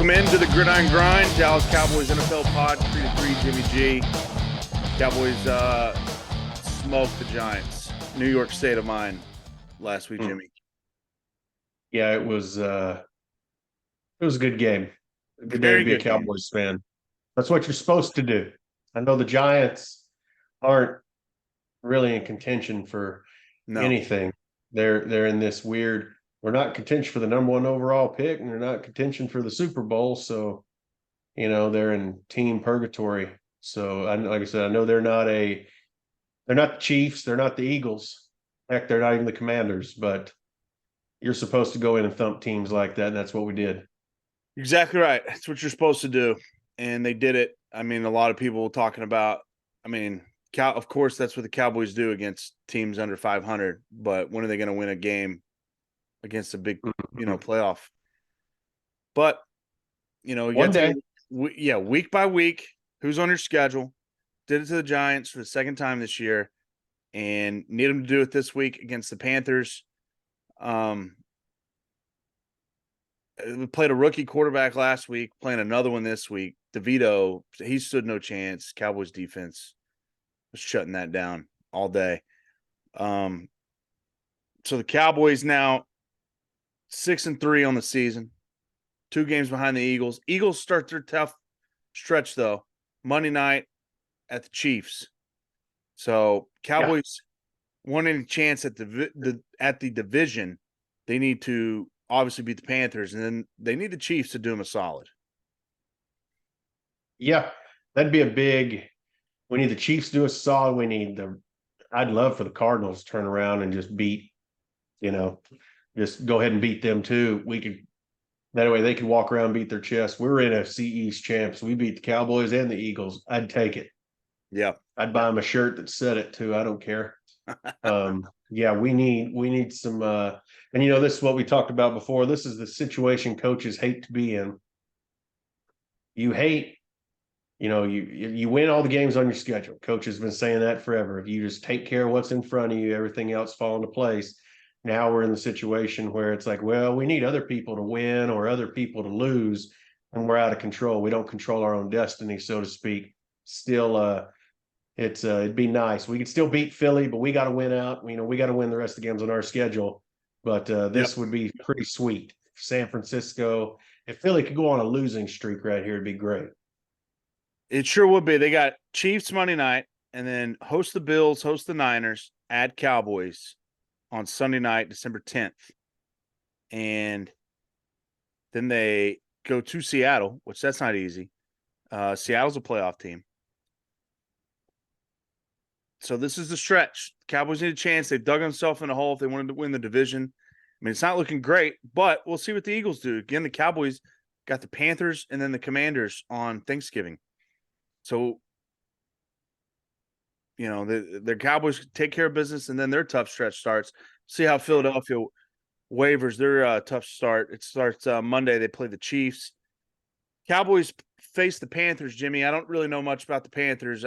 Welcome into the Gridiron Grind, Dallas Cowboys NFL Pod, 3-3, Jimmy G. Cowboys smoked the Giants. New York state of mind last week, Jimmy. Yeah, it was a good game. A good day Very to be a good game. Cowboys fan. That's what you're supposed to do. I know the Giants aren't really in contention for No, anything. They're in this weird. We're not in contention for the number one overall pick, and they're not in contention for the Super Bowl. So, they're in team purgatory. So, like I said, I know they're not the Chiefs, they're not the Eagles. Heck, they're not even the Commanders. But you're supposed to go in and thump teams like that, and that's what we did. exactly right. That's what you're supposed to do, and they did it. I mean, a lot of people talking about. Of course, that's what the Cowboys do against teams under 500. But when are they going to win a game against a big, playoff? But One day. week by week, who's on your schedule? Did it to the Giants for the second time this year, and need them to do it this week against the Panthers. We played a rookie quarterback last week, playing another one this week. DeVito, he stood no chance. Cowboys defense was shutting that down all day. So the Cowboys now 6-3 on the season, 2 games behind the Eagles. Eagles start their tough stretch though. Monday night at the Chiefs. So Cowboys wanting a chance at the division, they need to obviously beat the Panthers, and then they need the Chiefs to do them a solid. Yeah, that'd be a big. We need the Chiefs to do a solid. I'd love for the Cardinals to turn around and just just go ahead and beat them too. That way they could walk around and beat their chest. We're NFC East champs. We beat the Cowboys and the Eagles. I'd take it. Yeah. I'd buy them a shirt that said it too. I don't care. Yeah, we need some and this is what we talked about before. This is the situation coaches hate to be in. You win all the games on your schedule. Coach has been saying that forever. If you just take care of what's in front of you, everything else fall into place. Now we're in the situation where it's like, well, we need other people to win or other people to lose, and we're out of control. We don't control our own destiny, so to speak. Still, it'd be nice. We could still beat Philly, but we got to win out. We got to win the rest of the games on our schedule. But this would be pretty sweet. San Francisco, if Philly could go on a losing streak right here, it'd be great. It sure would be. They got Chiefs Monday night, and then host the Bills, host the Niners, at Cowboys on Sunday night, December 10th. And then they go to Seattle, which that's not easy. Seattle's a playoff team. So this is the stretch. Cowboys need a chance. They dug themselves in a hole if they wanted to win the division. I mean, it's not looking great, but we'll see what the Eagles do. Again, the Cowboys got the Panthers and then the Commanders on Thanksgiving. So, the Cowboys take care of business, and then their tough stretch starts. See how Philadelphia wavers their tough start. It starts Monday. They play the Chiefs. Cowboys face the Panthers, Jimmy. I don't really know much about the Panthers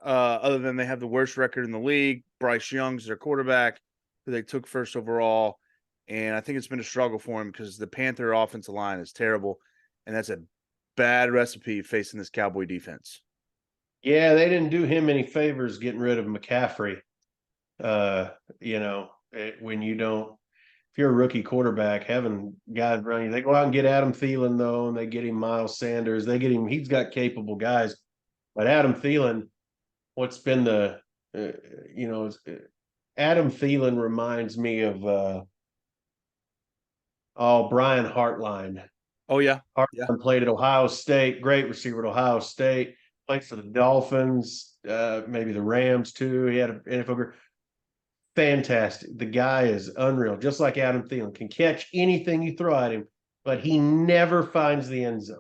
other than they have the worst record in the league. Bryce Young's their quarterback, who they took first overall. And I think it's been a struggle for him because the Panther offensive line is terrible, and that's a bad recipe facing this Cowboy defense. Yeah, they didn't do him any favors getting rid of McCaffrey. If you're a rookie quarterback, having guys running, they go out and get Adam Thielen though, and they get him Miles Sanders. They get him. He's got capable guys, but Adam Thielen, what's been Adam Thielen reminds me of Brian Hartline. Oh yeah, Hartline played at Ohio State. Great receiver at Ohio State. Played for the Dolphins, maybe the Rams too. He had an NFL career. Fantastic. The guy is unreal. Just like Adam Thielen, can catch anything you throw at him, but he never finds the end zone.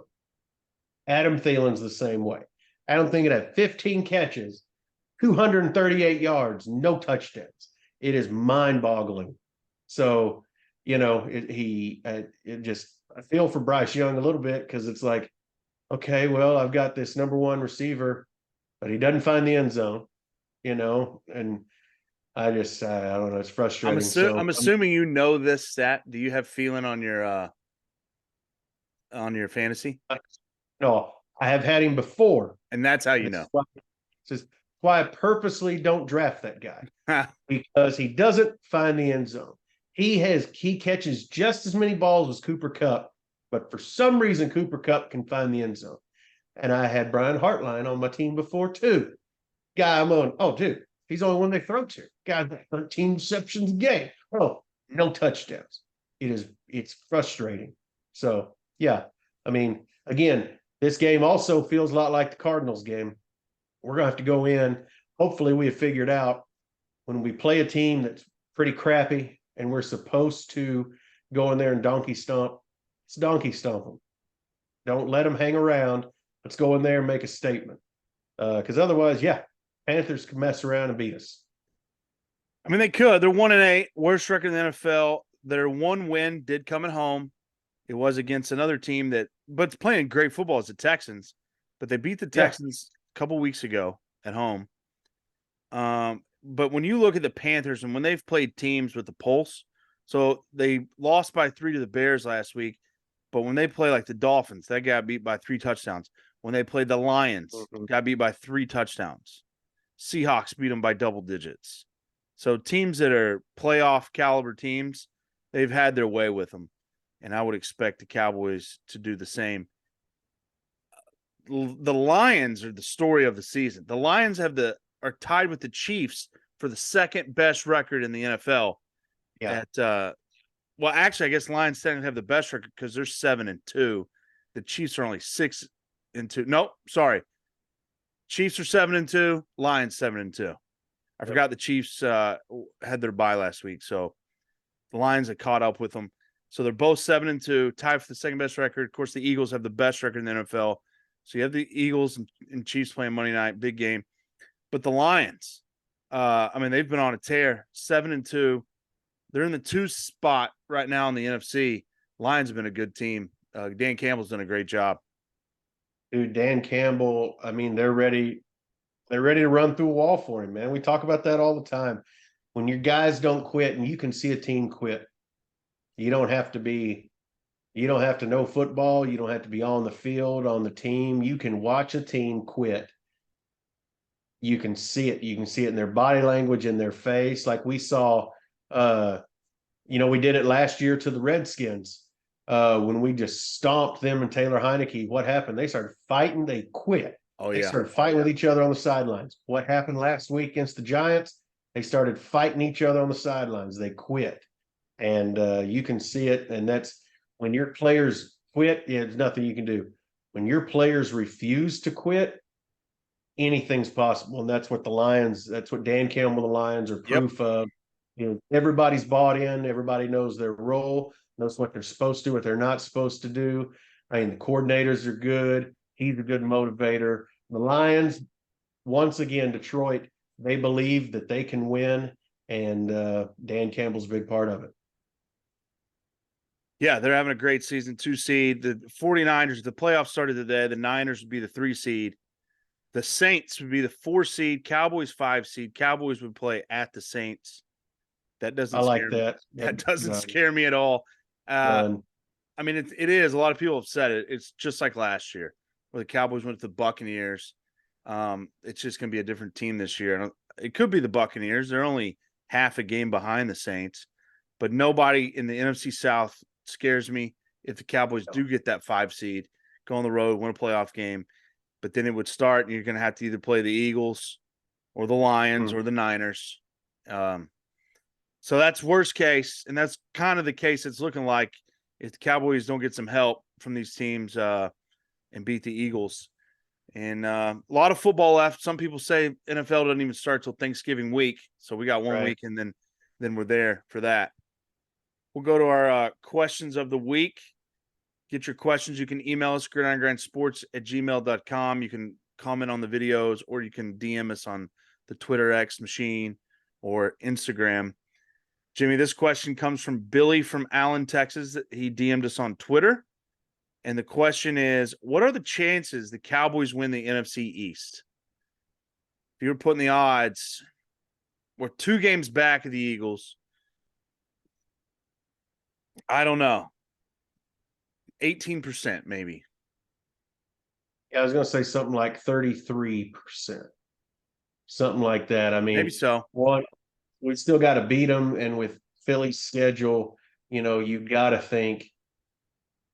Adam Thielen's the same way. Adam Thielen had 15 catches, 238 yards, no touchdowns. It is mind-boggling. So, I feel for Bryce Young a little bit because it's like, okay, well, I've got this number one receiver, but he doesn't find the end zone, and I don't know. It's frustrating. I'm assuming you know this stat. Do you have feeling on your on your fantasy? No, I have had him before. And that's how you This know. is why I purposely don't draft that guy, because he doesn't find the end zone. He catches just as many balls as Cooper Kupp, but for some reason Cooper Kupp can find the end zone. And I had Brian Hartline on my team before too. Guy, I'm on. Oh, dude, he's the only one they throw to. Guy, 13 receptions a game. Oh, no touchdowns. It's frustrating. So yeah, I mean, again, this game also feels a lot like the Cardinals game. We're gonna have to go in. Hopefully, we have figured out when we play a team that's pretty crappy and we're supposed to go in there and donkey stomp. It's donkey stomp them. Don't let them hang around. Let's go in there and make a statement. Because otherwise, yeah, Panthers can mess around and beat us. I mean, they could. They're 1-8, worst record in the NFL. Their one win did come at home. It was against another team but it's playing great football as the Texans. But they beat the Texans a couple weeks ago at home. But when you look at the Panthers and when they've played teams with the pulse, so they lost by 3 to the Bears last week. But when they play like the Dolphins, that got beat by 3 touchdowns. When they played the Lions, got beat by 3 touchdowns. Seahawks beat them by double digits. So teams that are playoff caliber teams, they've had their way with them. And I would expect the Cowboys to do the same. The Lions are the story of the season. The Lions are tied with the Chiefs for the second best record in the NFL. Yeah. Well, actually, I guess Lions technically have the best record because they're 7-2. The Chiefs are only 6-2. Nope, sorry. Chiefs are 7-2. Lions 7-2. I forgot the Chiefs had their bye last week, so the Lions had caught up with them. So they're both 7-2, tied for the second best record. Of course, the Eagles have the best record in the NFL. So you have the Eagles and Chiefs playing Monday night, big game. But the Lions, I mean, they've been on a tear, 7-2. They're in the 2 spot right now in the NFC. Lions have been a good team. Dan Campbell's done a great job. Dude, Dan Campbell, I mean, they're ready to run through a wall for him, man. We talk about that all the time. When your guys don't quit and you can see a team quit, you don't have to know football. You don't have to be on the field, on the team. You can watch a team quit. You can see it. You can see it in their body language, in their face. Like we saw, we did it last year to the Redskins when we just stomped them and Taylor Heineke. What happened? They started fighting. They quit. Oh, They yeah. started fighting with each other on the sidelines. What happened last week against the Giants? They started fighting each other on the sidelines. They quit. And you can see it. And that's when your players quit, there's nothing you can do. When your players refuse to quit, anything's possible. And that's what that's what Dan Campbell, the Lions are proof of. Everybody's bought in. Everybody knows their role, knows what they're supposed to, what they're not supposed to do. I mean, the coordinators are good. He's a good motivator. The Lions, once again, Detroit, they believe that they can win, and Dan Campbell's a big part of it. Yeah, they're having a great season. 2 seed. The 49ers, the playoffs started today. The Niners would be the 3 seed. The Saints would be the 4 seed. Cowboys 5 seed. Cowboys would play at the Saints. That doesn't I like scare that. me. That doesn't scare me at all. I mean, it is. A lot of people have said it. It's just like last year where the Cowboys went to the Buccaneers. It's just going to be a different team this year. It could be the Buccaneers. They're only half a game behind the Saints. But nobody in the NFC South scares me if the Cowboys do get that 5 seed, go on the road, win a playoff game. But then it would start, and you're going to have to either play the Eagles or the Lions or the Niners. So that's worst case, and that's kind of the case it's looking like if the Cowboys don't get some help from these teams and beat the Eagles. And a lot of football left. Some people say NFL doesn't even start till Thanksgiving week, so we got 1 week, and then we're there for that. We'll go to our questions of the week. Get your questions. You can email us, gridirongrindsports@gmail.com. You can comment on the videos, or you can DM us on the Twitter X machine or Instagram. Jimmy, this question comes from Billy from Allen, Texas. He DM'd us on Twitter. And the question is, what are the chances the Cowboys win the NFC East? If you were putting the odds, we're 2 games back of the Eagles. I don't know. 18% maybe. Yeah, I was going to say something like 33%, something like that. I Maybe mean, so. one, we still got to beat them, and with Philly's schedule, you got to think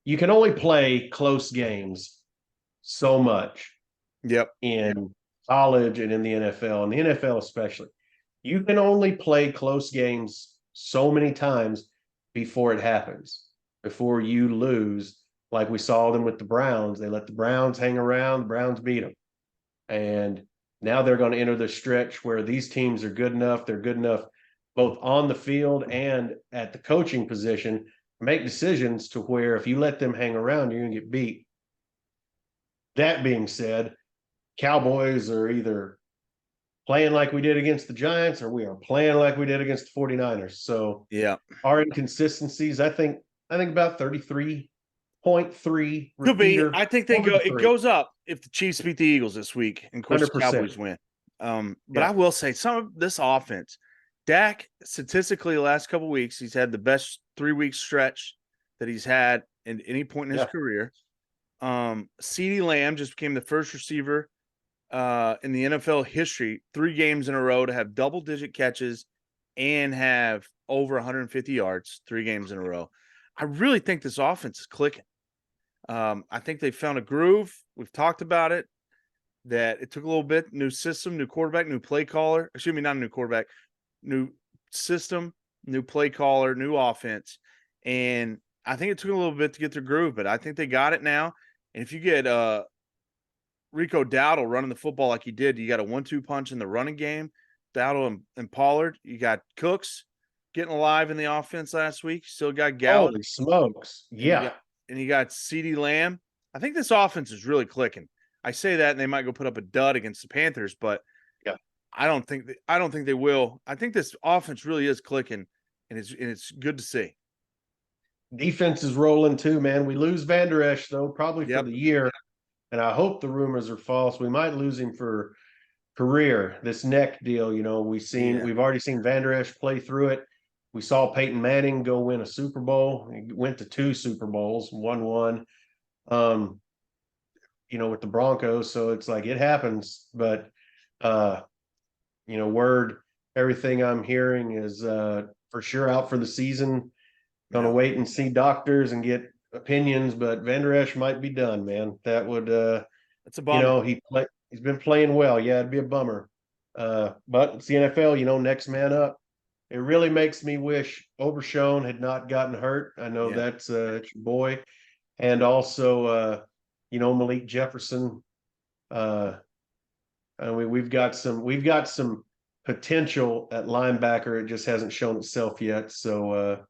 you can only play close games so much Yep. in college and in the NFL, and the NFL especially. You can only play close games so many times before it happens, before you lose. Like we saw them with the Browns. They let the Browns hang around, the Browns beat them. And now they're going to enter the stretch where these teams are good enough. They're good enough both on the field and at the coaching position to make decisions to where if you let them hang around, you're going to get beat. That being said, Cowboys are either playing like we did against the Giants or we are playing like we did against the 49ers. So Yeah. our inconsistencies, I think about 33.3 Could be. repeater I think over the it three. goes up if the Chiefs beat the Eagles this week. And of course, the 100%. Cowboys win. But Yeah. I will say some of this offense, Dak, statistically, the last couple of weeks, he's had the best 3-week stretch that he's had in any point in his Yeah. career. CeeDee Lamb just became the first receiver in the NFL history, 3 games in a row to have double-digit catches and have over 150 yards, 3 games in a row. I really think this offense is clicking. I think they found a groove. We've talked about it, that it took a little bit. New system, new quarterback, new play caller. Excuse me, not a new quarterback, new system, new play caller, new offense. And I think it took a little bit to get their groove, but I think they got it now. And if you get Rico Dowdle running the football like he did, you got a 1-2 punch in the running game. Dowdle and Pollard. You got Cooks getting alive in the offense last week. Still got Gallup. Holy smokes. And you Yeah. got CeeDee Lamb. I think this offense is really clicking. I say that and they might go put up a dud against the Panthers, but Yeah. I don't think they will. I think this offense really is clicking, and it's good to see. Defense is rolling too, man. We lose Van Der Esch, though, probably for Yep. the year. And I hope the rumors are false. We might lose him for career, this neck deal. We've already seen Van Der Esch play through it. We saw Peyton Manning go win a Super Bowl. He went to 2 Super Bowls, won one. With the Broncos. So it's like it happens. But everything I'm hearing is for sure out for the season. Gonna wait and see doctors and get opinions, but Van Der Esch might be done, man. That would That's a bummer. He's been playing well. Yeah, it'd be a bummer. But it's the NFL, next man up. It really makes me wish Obershone had not gotten hurt. I know that's it's your boy. And also Malik Jefferson. We've got some potential at linebacker. It just hasn't shown itself yet. So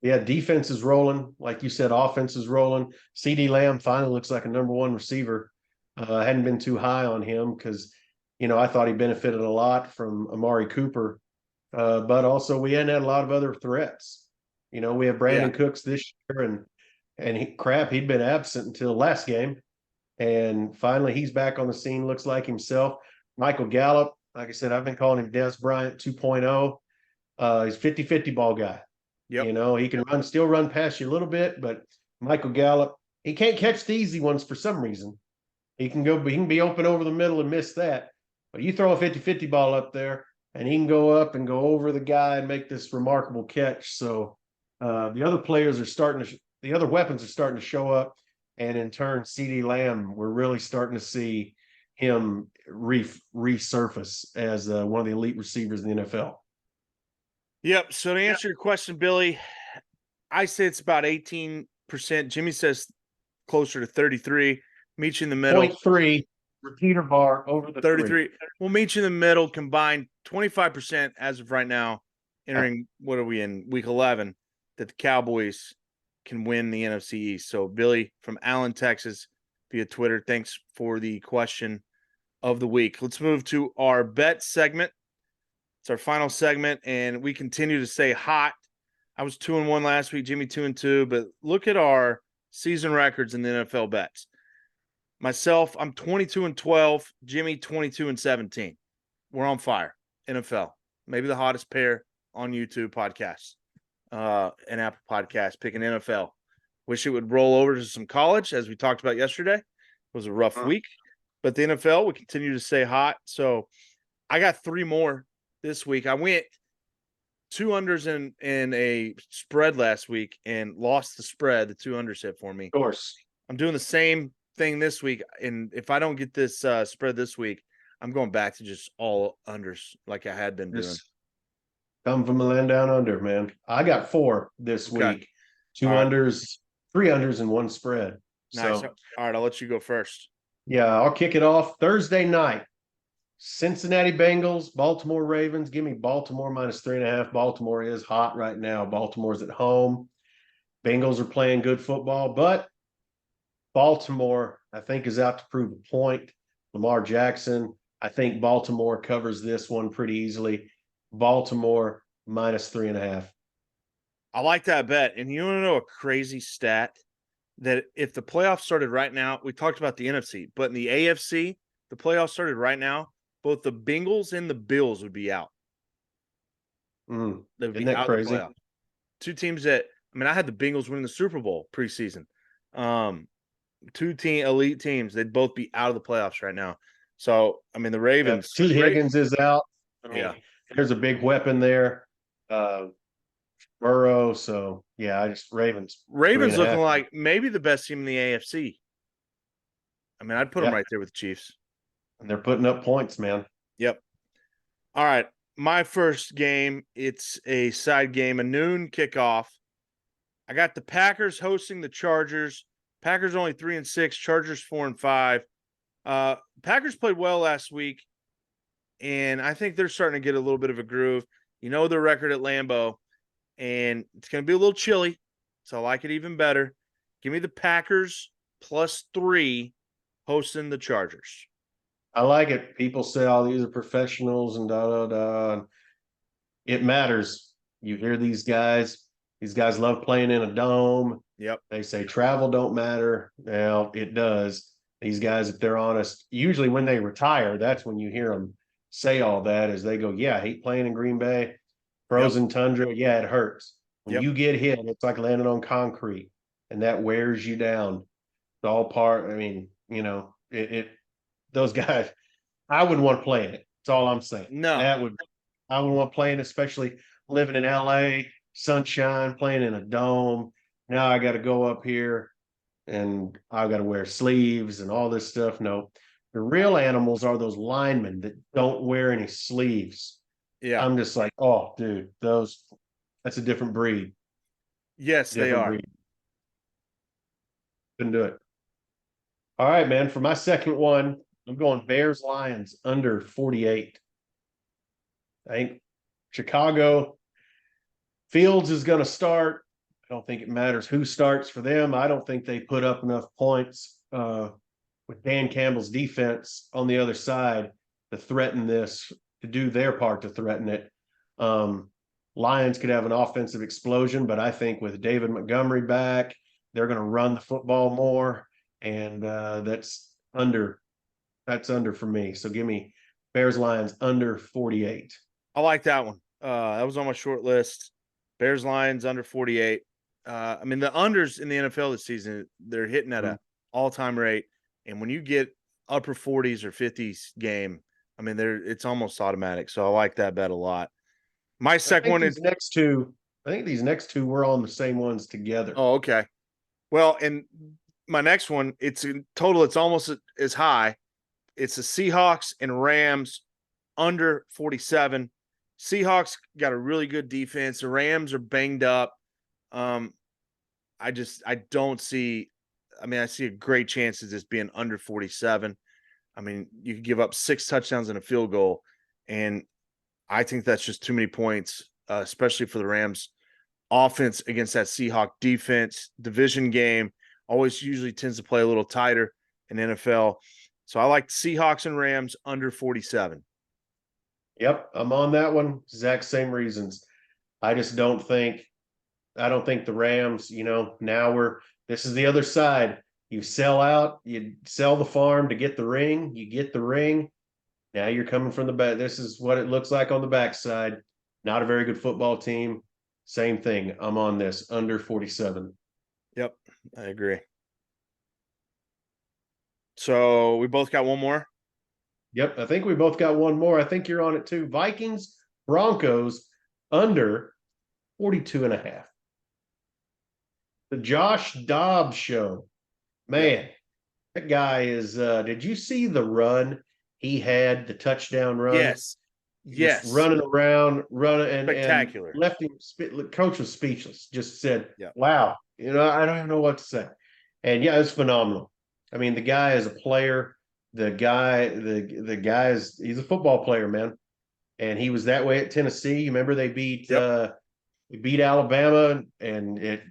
defense is rolling. Like you said, offense is rolling. CeeDee Lamb finally looks like a number 1 receiver. I hadn't been too high on him because, I thought he benefited a lot from Amari Cooper. But also we hadn't had a lot of other threats. We have Brandon Cooks this year and he'd been absent until last game. And finally he's back on the scene, looks like himself. Michael Gallup, like I said, I've been calling him Des Bryant 2.0. He's 50-50 ball guy. Yep. He can still run past you a little bit, but Michael Gallup, he can't catch the easy ones for some reason. He can be open over the middle and miss that. But you throw a 50-50 ball up there and he can go up and go over the guy and make this remarkable catch. So the other weapons are starting to show up. And in turn, CeeDee Lamb, we're really starting to see him resurface as one of the elite receivers in the NFL. Yep. So to answer your question, Billy, I say it's about 18%. Jimmy says closer to 33. Meet you in the middle. 0.3 repeater bar over the 33. We'll meet you in the middle. Combined 25% as of right now, entering what are we in week 11, that the Cowboys can win the NFC East. So Billy from Allen, Texas, via Twitter, thanks for the question of the week. Let's move to our bet segment. It's our final segment, and we continue to stay hot. I was 2-1 last week, Jimmy 2-2, but look at our season records in the NFL bets. Myself, I'm 22-12. Jimmy, 22-17. We're on fire. NFL, maybe the hottest pair on YouTube podcasts and Apple Podcasts, picking NFL. Wish it would roll over to some college, as we talked about yesterday. It was a rough week, but the NFL would continue to stay hot. So I got 3 more this week. I went 2 unders in a spread last week and lost the spread. The 2 unders hit for me. Of course. I'm doing the same thing this week, and if I don't get this spread this week, I'm going back to just all unders like I had been doing. Just come from the land down under, man. I got 4 this week. 2 All right. unders, 3 unders, and 1 spread. Nice. So, all right, I'll let you go first. yeah, I'll kick it off Thursday night. Cincinnati Bengals, Baltimore Ravens. Give me Baltimore -3.5. Baltimore is hot right now. Baltimore's at home. Bengals are playing good football, but Baltimore, I think, is out to prove a point. Lamar Jackson, I think Baltimore covers this one pretty easily. Baltimore -3.5. I like that bet. And you want to know a crazy stat? That if the playoffs started right now, we talked about the NFC, but in the AFC, the playoffs started right now, both the Bengals and the Bills would be out. They would Isn't be that out crazy? of the playoffs. 2 teams that, I mean, I had the Bengals winning the Super Bowl preseason. 2 elite teams, they'd both be out of the playoffs right now. So, I mean, the Ravens. T. Higgins is out. I mean, Yeah. there's a big weapon there. Burrow. So, yeah, I just Ravens. Ravens 3.5. looking like maybe the best team in the AFC. I mean, I'd put them right there with the Chiefs. And they're putting up points, man. Yep. All right. My first game, it's a side game, a noon kickoff. I got the Packers hosting the Chargers. Packers only 3-6, Chargers 4-5. Packers played well last week, and I think they're starting to get a little bit of a groove. You know their record at Lambeau, and it's going to be a little chilly, so I like it even better. Give me the Packers +3 hosting the Chargers. I like it. People say, "Oh, these are professionals," and da da da. It matters. You hear these guys. These guys love playing in a dome. Yep. They say travel don't matter. Well, it does. These guys, if they're honest, usually when they retire, that's when you hear them say all that. Is they go, "Yeah, I hate playing in Green Bay, frozen tundra. Yeah, it hurts. When you get hit, it's like landing on concrete, and that wears you down." It's all part. I mean, you know, those guys, I wouldn't want to play in it. That's all I'm saying. No. I would want to play in, especially living in LA, sunshine, playing in a dome. Now I got to go up here and I got to wear sleeves and all this stuff. No, the real animals are those linemen that don't wear any sleeves. Yeah. I'm just like, oh, dude, that's a different breed. Yes, they are. Couldn't do it. All right, man. For my second one, I'm going Bears Lions under 48. I think Chicago Fields is going to start. I don't think it matters who starts for them. I don't think they put up enough points with Dan Campbell's defense on the other side to threaten this, to do their part to threaten it. Lions could have an offensive explosion, but I think with David Montgomery back, they're going to run the football more, and that's under for me. So give me Bears Lions under 48. I like that one. That was on my short list. Bears Lions under 48. I mean, the unders in the NFL this season, they're hitting at an all-time rate. And when you get upper 40s or 50s game, I mean, it's almost automatic. So I like that bet a lot. My second one is next two. I think these next two were on the same ones together. Oh, okay. Well, and my next one, it's in total, it's almost as high. It's the Seahawks and Rams under 47. Seahawks got a really good defense. The Rams are banged up. I don't see. I mean, I see a great chance of this being under 47. I mean, you could give up 6 touchdowns and a field goal, and I think that's just too many points, especially for the Rams offense against that Seahawk defense. Division game always usually tends to play a little tighter in NFL. So I like Seahawks and Rams under 47. Yep, I'm on that one. Exact same reasons. I don't think the Rams, now this is the other side. You sell out, you sell the farm to get the ring, you get the ring. Now you're coming from the back. This is what it looks like on the backside. Not a very good football team. Same thing. I'm on this under 47. Yep, I agree. So we both got one more. Yep, I think we both got one more. I think you're on it too. Vikings, Broncos, under 42 and a half. The Josh Dobbs show. Yep. Man, that guy is did you see the run he had, the touchdown run? Yes. Just Yes. running around, running, and Spectacular. left him. Coach was speechless. Just said, Yep. "Wow, I don't even know what to say." And yeah, it's phenomenal. I mean, the guy is a player. The guy is he's a football player, man. And he was that way at Tennessee. Remember Yep. they beat Alabama, and it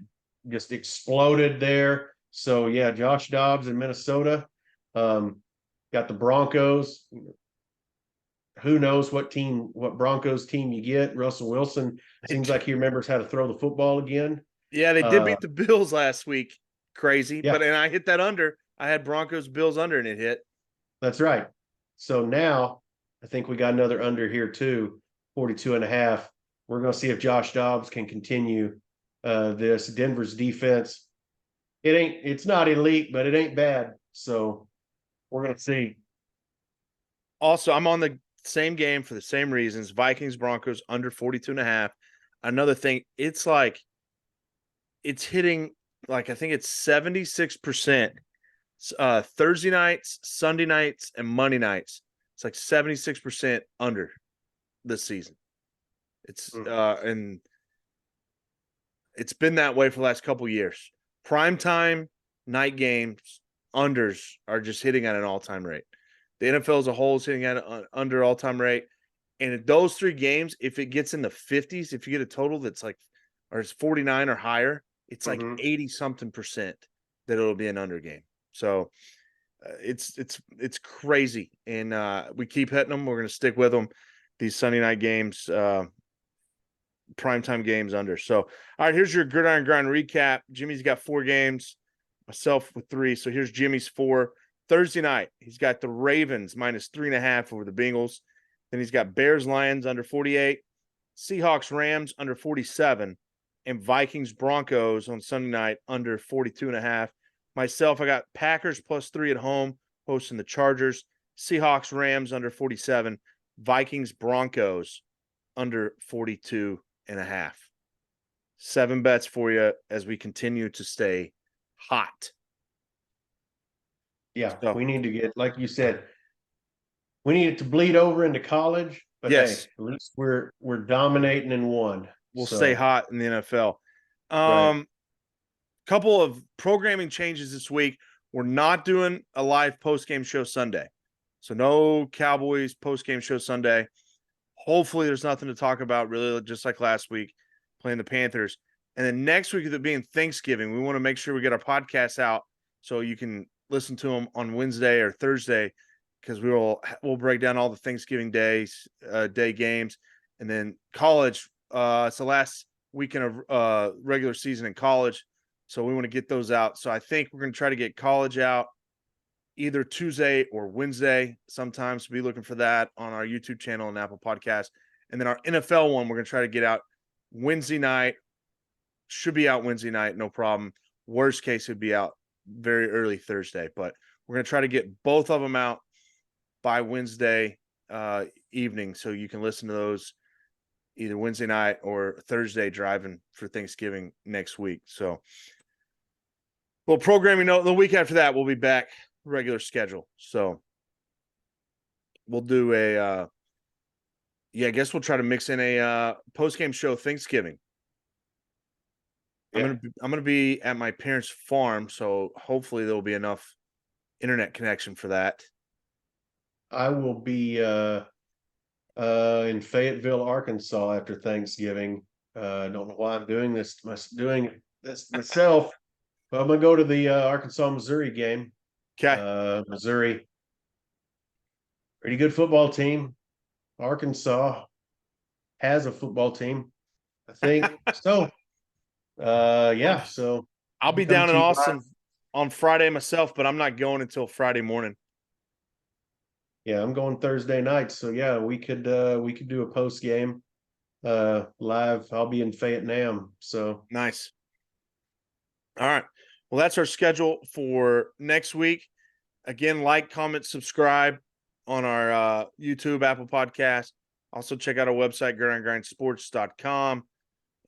just exploded there. So yeah, Josh Dobbs in Minnesota. Um, got the Broncos. Who knows what Broncos team you get? Russell Wilson seems like he remembers how to throw the football again. Yeah, they did Uh, beat the Bills last week. Crazy. yeah, And I hit that under. I had Broncos Bills under and it hit. that's right. So now I think we got another under here too, 42 and a half. We're going to see if Josh Dobbs can continue this. Denver's defense, it's not elite, but it ain't bad. So we're going to see. Also, I'm on the same game for the same reasons. Vikings Broncos under 42 and a half. Another thing, it's hitting like I think it's 76% Thursday nights, Sunday nights, and Monday nights. It's like 76% under this season. It's and it's been that way for the last couple years. Prime time night games unders are just hitting at an all-time rate. The NFL as a whole is hitting at an under all-time rate. And in those three games, if it gets in the 50s, if you get a total that's like, or it's 49 or higher, it's like 80 something percent that it'll be an under game. So it's crazy. And we keep hitting them. We're going to stick with them. These Sunday night games, primetime games under. So, all right, here's your Gridiron Grind recap. Jimmy's got 4 games, myself with 3. So here's Jimmy's 4. Thursday night, he's got the Ravens minus 3.5 over the Bengals. Then he's got Bears Lions under 48, Seahawks Rams under 47, and Vikings Broncos on Sunday night under 42.5. Myself, I got Packers plus 3 at home, hosting the Chargers, Seahawks Rams under 47, Vikings Broncos under 42.5. 7 bets for you as we continue to stay hot. Yeah, So, we need to get, like you said, we need it to bleed over into college. But yes, hey, at least we're dominating in one. we'll stay So hot in the NFL. right. Couple of programming changes this week. We're not doing a live post-game show Sunday. So no Cowboys post-game show Sunday. Hopefully there's nothing to talk about, really, just like last week, playing the Panthers. And then next week, with it being Thanksgiving, we want to make sure we get our podcasts out so you can listen to them on Wednesday or Thursday, because we'll break down all the Thanksgiving day games. And then college, it's the last weekend of regular season in college. So we want to get those out. So I think we're going to try to get college out either Tuesday or Wednesday sometimes. Be looking for that on our YouTube channel and Apple Podcast. And then our NFL one, we're going to try to get out Wednesday night. Should be out Wednesday night, no problem. Worst case, it'd be out very early Thursday. But we're going to try to get both of them out by Wednesday evening, so you can listen to those either Wednesday night or Thursday driving for Thanksgiving next week. So, well, programming note, the week after that, we'll be back regular schedule. So we'll do I guess we'll try to mix in a post-game show Thanksgiving. Yeah. I'm gonna be at my parents' farm, so hopefully there'll be enough internet connection for that. I will be in Fayetteville, Arkansas after Thanksgiving. I don't know why I'm doing this myself, but I'm gonna go to the Arkansas Missouri game. Okay. Missouri, pretty good football team. Arkansas has a football team, I think. So yeah, so I'll I'm be coming down in to you live. Austin on Friday myself, but I'm not going until Friday morning. Yeah, I'm going Thursday night. So yeah, we could do a post game live. I'll be in Fayette Nam. So Nice. All right. Well, that's our schedule for next week. Again, like, comment, subscribe on our YouTube, Apple Podcast. Also, check out our website, grindsports.com.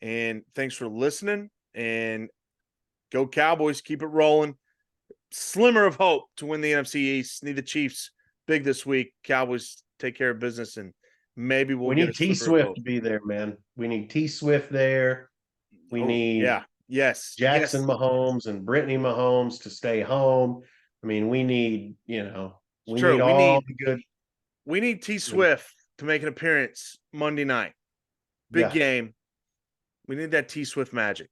And thanks for listening. And go Cowboys. Keep it rolling. Slimmer of hope to win the NFC East. Need the Chiefs big this week. Cowboys take care of business, and maybe we'll We get need a T sliver of Swift hope. to be there, man. We need T Swift there. We need Yes. Jackson Mahomes and Brittany Mahomes to stay home. I mean, we need, we true. need all the good. We need T Swift to make an appearance Monday night. Big game. We need that T Swift magic.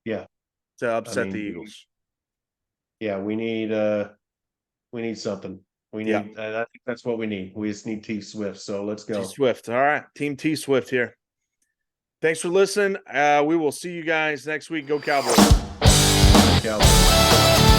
Yeah. To upset the Eagles. We need something. We need I think that's what we need. We just need T Swift. So let's go. T Swift. All right. Team T Swift here. Thanks for listening. We will see you guys next week. Go Cowboys. Cowboys.